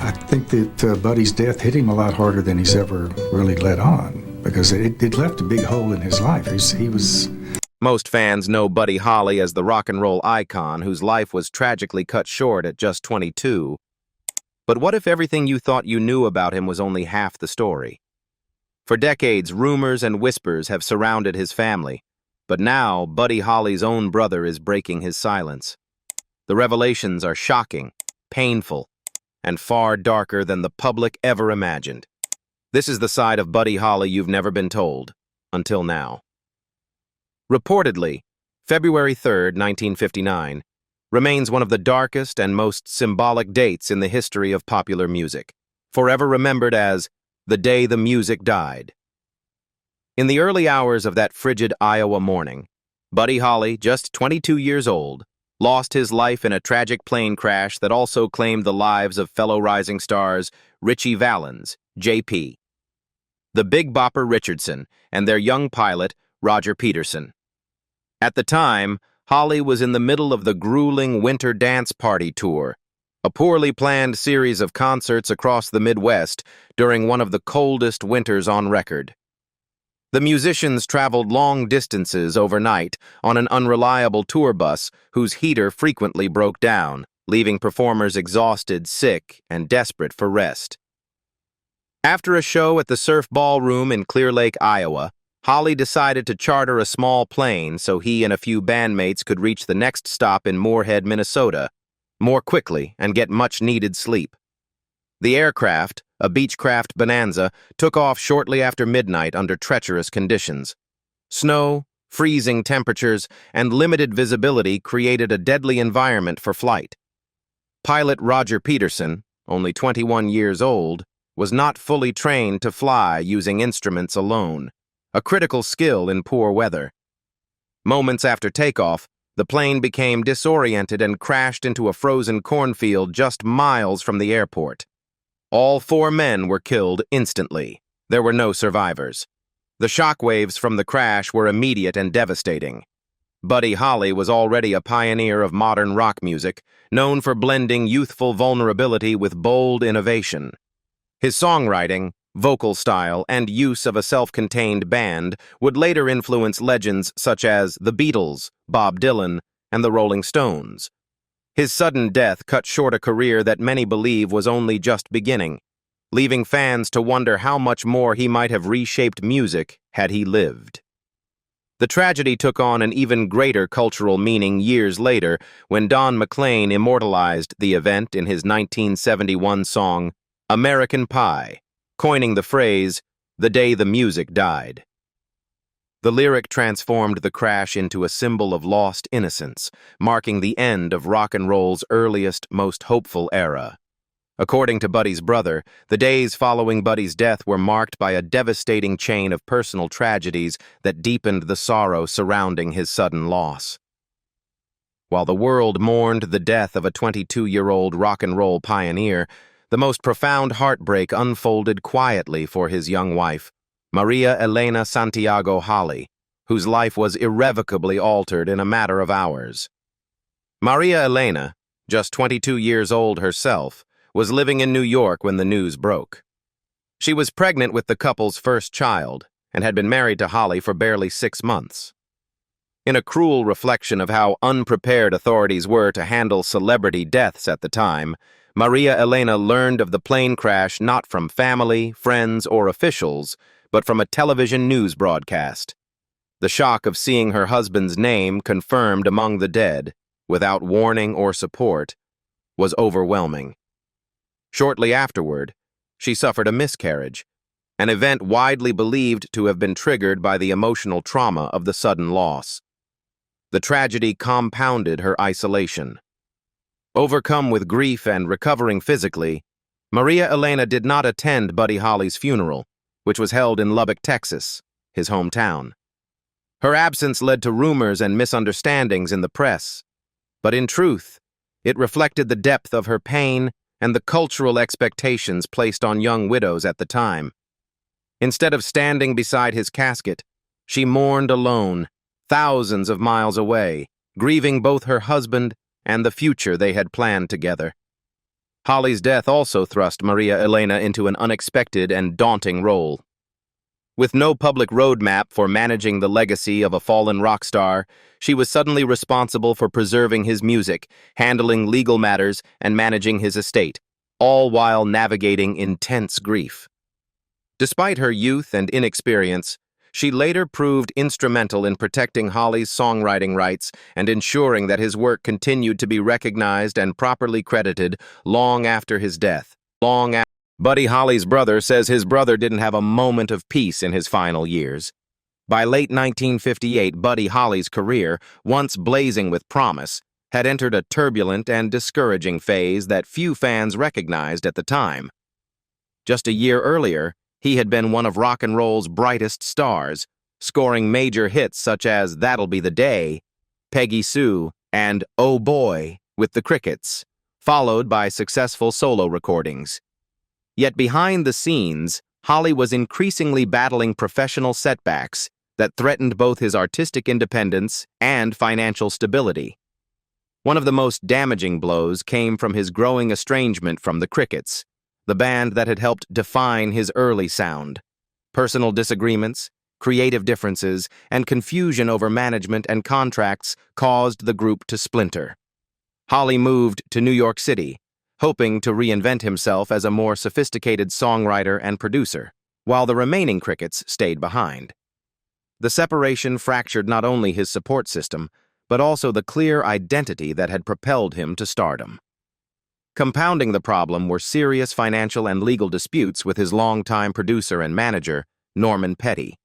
I think that Buddy's death hit him a lot harder than he's ever really let on, because it left a big hole in his life. He was... Most fans know Buddy Holly as the rock and roll icon whose life was tragically cut short at just 22. But what if everything you thought you knew about him was only half the story? For decades, rumors and whispers have surrounded his family, but now Buddy Holly's own brother is breaking his silence. The revelations are shocking, painful, and far darker than the public ever imagined. This is the side of Buddy Holly you've never been told, until now. Reportedly, February 3, 1959, remains one of the darkest and most symbolic dates in the history of popular music, forever remembered as the day the music died. In the early hours of that frigid Iowa morning, Buddy Holly, just 22 years old, lost his life in a tragic plane crash that also claimed the lives of fellow rising stars Ritchie Valens, J.P., the Big Bopper Richardson, and their young pilot, Roger Peterson. At the time, Holly was in the middle of the grueling Winter Dance Party Tour, a poorly planned series of concerts across the Midwest during one of the coldest winters on record. The musicians traveled long distances overnight on an unreliable tour bus whose heater frequently broke down, leaving performers exhausted, sick, and desperate for rest. After a show at the Surf Ballroom in Clear Lake, Iowa, Holly decided to charter a small plane so he and a few bandmates could reach the next stop in Moorhead, Minnesota, more quickly and get much-needed sleep. The aircraft, a Beechcraft Bonanza, took off shortly after midnight under treacherous conditions. Snow, freezing temperatures, and limited visibility created a deadly environment for flight. Pilot Roger Peterson, only 21 years old, was not fully trained to fly using instruments alone, a critical skill in poor weather. Moments after takeoff, the plane became disoriented and crashed into a frozen cornfield just miles from the airport. All 4 men were killed instantly. There were no survivors. The shockwaves from the crash were immediate and devastating. Buddy Holly was already a pioneer of modern rock music, known for blending youthful vulnerability with bold innovation. His songwriting, vocal style, and use of a self-contained band would later influence legends such as the Beatles, Bob Dylan, and the Rolling Stones. His sudden death cut short a career that many believe was only just beginning, leaving fans to wonder how much more he might have reshaped music had he lived. The tragedy took on an even greater cultural meaning years later when Don McLean immortalized the event in his 1971 song, American Pie, coining the phrase, "the day the music died." The lyric transformed the crash into a symbol of lost innocence, marking the end of rock and roll's earliest, most hopeful era. According to Buddy's brother, the days following Buddy's death were marked by a devastating chain of personal tragedies that deepened the sorrow surrounding his sudden loss. While the world mourned the death of a 22-year-old rock and roll pioneer, the most profound heartbreak unfolded quietly for his young wife, Maria Elena Santiago Holly, whose life was irrevocably altered in a matter of hours. Maria Elena, just 22 years old herself, was living in New York when the news broke. She was pregnant with the couple's first child and had been married to Holly for barely 6 months. In a cruel reflection of how unprepared authorities were to handle celebrity deaths at the time, Maria Elena learned of the plane crash not from family, friends, or officials, but from a television news broadcast. The shock of seeing her husband's name confirmed among the dead, without warning or support, was overwhelming. Shortly afterward, she suffered a miscarriage, an event widely believed to have been triggered by the emotional trauma of the sudden loss. The tragedy compounded her isolation. Overcome with grief and recovering physically, Maria Elena did not attend Buddy Holly's funeral, which was held in Lubbock, Texas, his hometown. Her absence led to rumors and misunderstandings in the press, but in truth, it reflected the depth of her pain and the cultural expectations placed on young widows at the time. Instead of standing beside his casket, she mourned alone, thousands of miles away, grieving both her husband and the future they had planned together. Holly's death also thrust Maria Elena into an unexpected and daunting role. With no public roadmap for managing the legacy of a fallen rock star, she was suddenly responsible for preserving his music, handling legal matters, and managing his estate, all while navigating intense grief. Despite her youth and inexperience, she later proved instrumental in protecting Holly's songwriting rights and ensuring that his work continued to be recognized and properly credited long after his death. Buddy Holly's brother says his brother didn't have a moment of peace in his final years. By late 1958, Buddy Holly's career, once blazing with promise, had entered a turbulent and discouraging phase that few fans recognized at the time. Just a year earlier, he had been one of rock and roll's brightest stars, scoring major hits such as That'll Be the Day, Peggy Sue, and Oh Boy with the Crickets, followed by successful solo recordings. Yet behind the scenes, Holly was increasingly battling professional setbacks that threatened both his artistic independence and financial stability. One of the most damaging blows came from his growing estrangement from the Crickets, the band that had helped define his early sound. Personal disagreements, creative differences, and confusion over management and contracts caused the group to splinter. Holly moved to New York City, hoping to reinvent himself as a more sophisticated songwriter and producer, while the remaining Crickets stayed behind. The separation fractured not only his support system, but also the clear identity that had propelled him to stardom. Compounding the problem were serious financial and legal disputes with his longtime producer and manager, Norman Petty.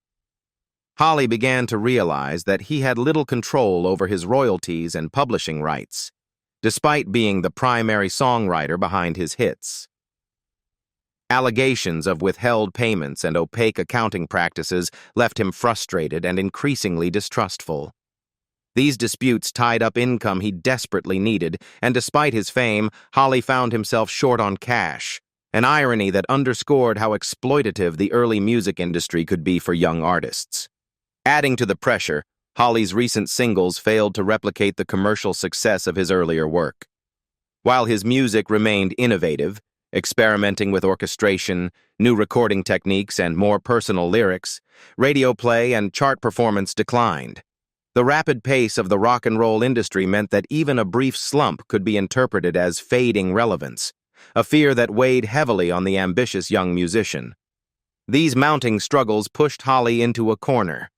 Holly began to realize that he had little control over his royalties and publishing rights, despite being the primary songwriter behind his hits. Allegations of withheld payments and opaque accounting practices left him frustrated and increasingly distrustful. These disputes tied up income he desperately needed, and despite his fame, Holly found himself short on cash, an irony that underscored how exploitative the early music industry could be for young artists. Adding to the pressure, Holly's recent singles failed to replicate the commercial success of his earlier work. While his music remained innovative, experimenting with orchestration, new recording techniques, and more personal lyrics, radio play and chart performance declined. The rapid pace of the rock and roll industry meant that even a brief slump could be interpreted as fading relevance, a fear that weighed heavily on the ambitious young musician. These mounting struggles pushed Holly into a corner.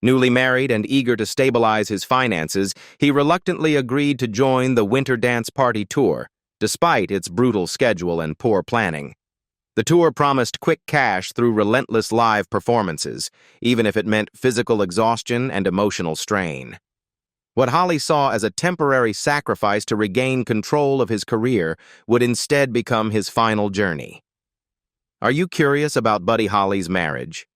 Newly married and eager to stabilize his finances, he reluctantly agreed to join the Winter Dance Party Tour, despite its brutal schedule and poor planning. The tour promised quick cash through relentless live performances, even if it meant physical exhaustion and emotional strain. What Holly saw as a temporary sacrifice to regain control of his career would instead become his final journey. Are you curious about Buddy Holly's marriage?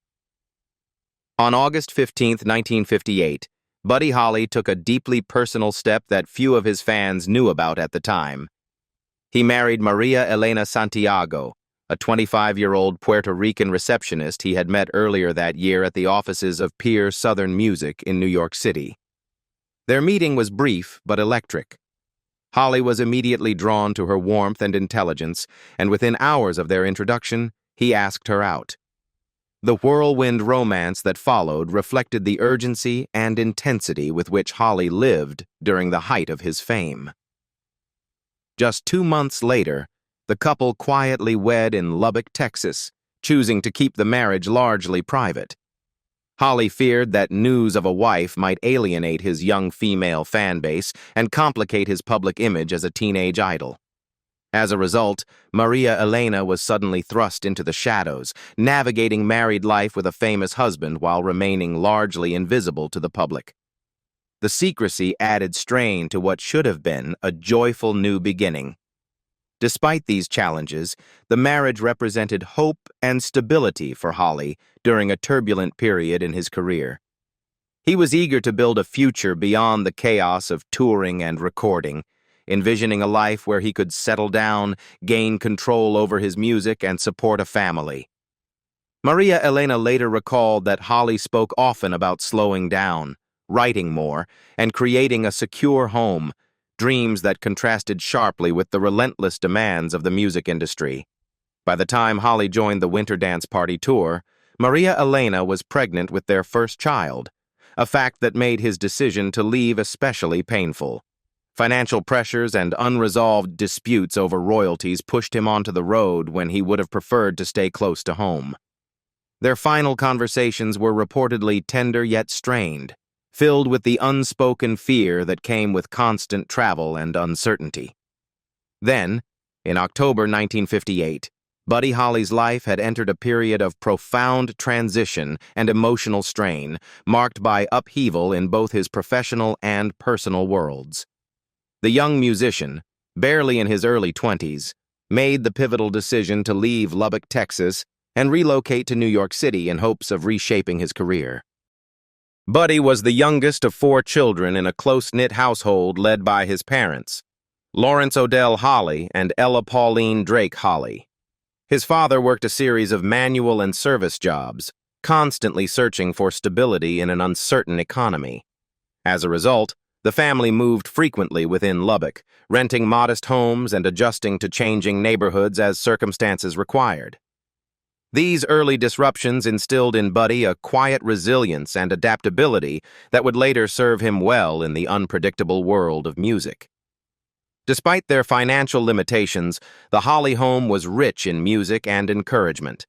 On August 15, 1958, Buddy Holly took a deeply personal step that few of his fans knew about at the time. He married Maria Elena Santiago, a 25-year-old Puerto Rican receptionist he had met earlier that year at the offices of Peer Southern Music in New York City. Their meeting was brief but electric. Holly was immediately drawn to her warmth and intelligence, and within hours of their introduction, he asked her out. The whirlwind romance that followed reflected the urgency and intensity with which Holly lived during the height of his fame. Just 2 months later, the couple quietly wed in Lubbock, Texas, choosing to keep the marriage largely private. Holly feared that news of a wife might alienate his young female fan base and complicate his public image as a teenage idol. As a result, Maria Elena was suddenly thrust into the shadows, navigating married life with a famous husband while remaining largely invisible to the public. The secrecy added strain to what should have been a joyful new beginning. Despite these challenges, the marriage represented hope and stability for Holly during a turbulent period in his career. He was eager to build a future beyond the chaos of touring and recording, envisioning a life where he could settle down, gain control over his music, and support a family. Maria Elena later recalled that Holly spoke often about slowing down, writing more, and creating a secure home, dreams that contrasted sharply with the relentless demands of the music industry. By the time Holly joined the Winter Dance Party tour, Maria Elena was pregnant with their first child, a fact that made his decision to leave especially painful. Financial pressures and unresolved disputes over royalties pushed him onto the road when he would have preferred to stay close to home. Their final conversations were reportedly tender yet strained, filled with the unspoken fear that came with constant travel and uncertainty. Then, in October 1958, Buddy Holly's life had entered a period of profound transition and emotional strain, marked by upheaval in both his professional and personal worlds. The young musician, barely in his early 20s, made the pivotal decision to leave Lubbock, Texas, and relocate to New York City in hopes of reshaping his career. Buddy was the youngest of 4 children in a close-knit household led by his parents, Lawrence Odell Holly and Ella Pauline Drake Holly. His father worked a series of manual and service jobs, constantly searching for stability in an uncertain economy. As a result, the family moved frequently within Lubbock, renting modest homes and adjusting to changing neighborhoods as circumstances required. These early disruptions instilled in Buddy a quiet resilience and adaptability that would later serve him well in the unpredictable world of music. Despite their financial limitations, the Holly home was rich in music and encouragement.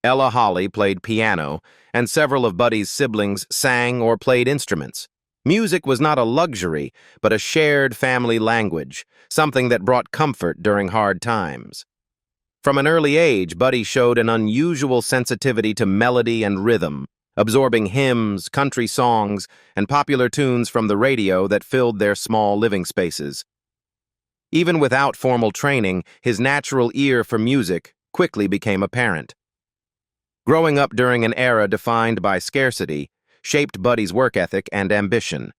Ella Holly played piano, and several of Buddy's siblings sang or played instruments. Music was not a luxury, but a shared family language, something that brought comfort during hard times. From an early age, Buddy showed an unusual sensitivity to melody and rhythm, absorbing hymns, country songs, and popular tunes from the radio that filled their small living spaces. Even without formal training, his natural ear for music quickly became apparent. Growing up during an era defined by scarcity shaped Buddy's work ethic and ambition.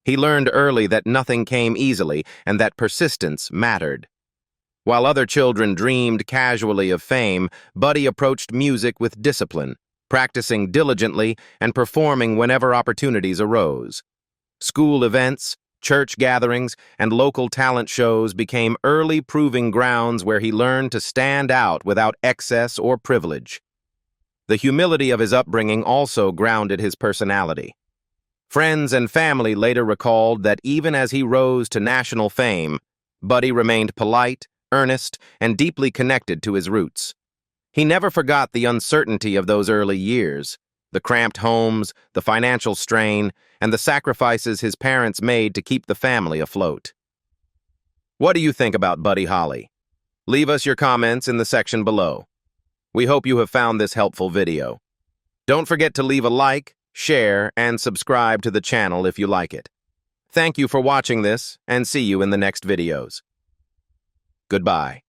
He learned early that nothing came easily and that persistence mattered. While other children dreamed casually of fame, Buddy approached music with discipline, practicing diligently and performing whenever opportunities arose. School events, church gatherings, and local talent shows became early proving grounds where he learned to stand out without excess or privilege. The humility of his upbringing also grounded his personality. Friends and family later recalled that even as he rose to national fame, Buddy remained polite, earnest, and deeply connected to his roots. He never forgot the uncertainty of those early years, the cramped homes, the financial strain, and the sacrifices his parents made to keep the family afloat. What do you think about Buddy Holly? Leave us your comments in the section below. We hope you have found this helpful video. Don't forget to leave a like, share, and subscribe to the channel if you like it. Thank you for watching this, and see you in the next videos. Goodbye.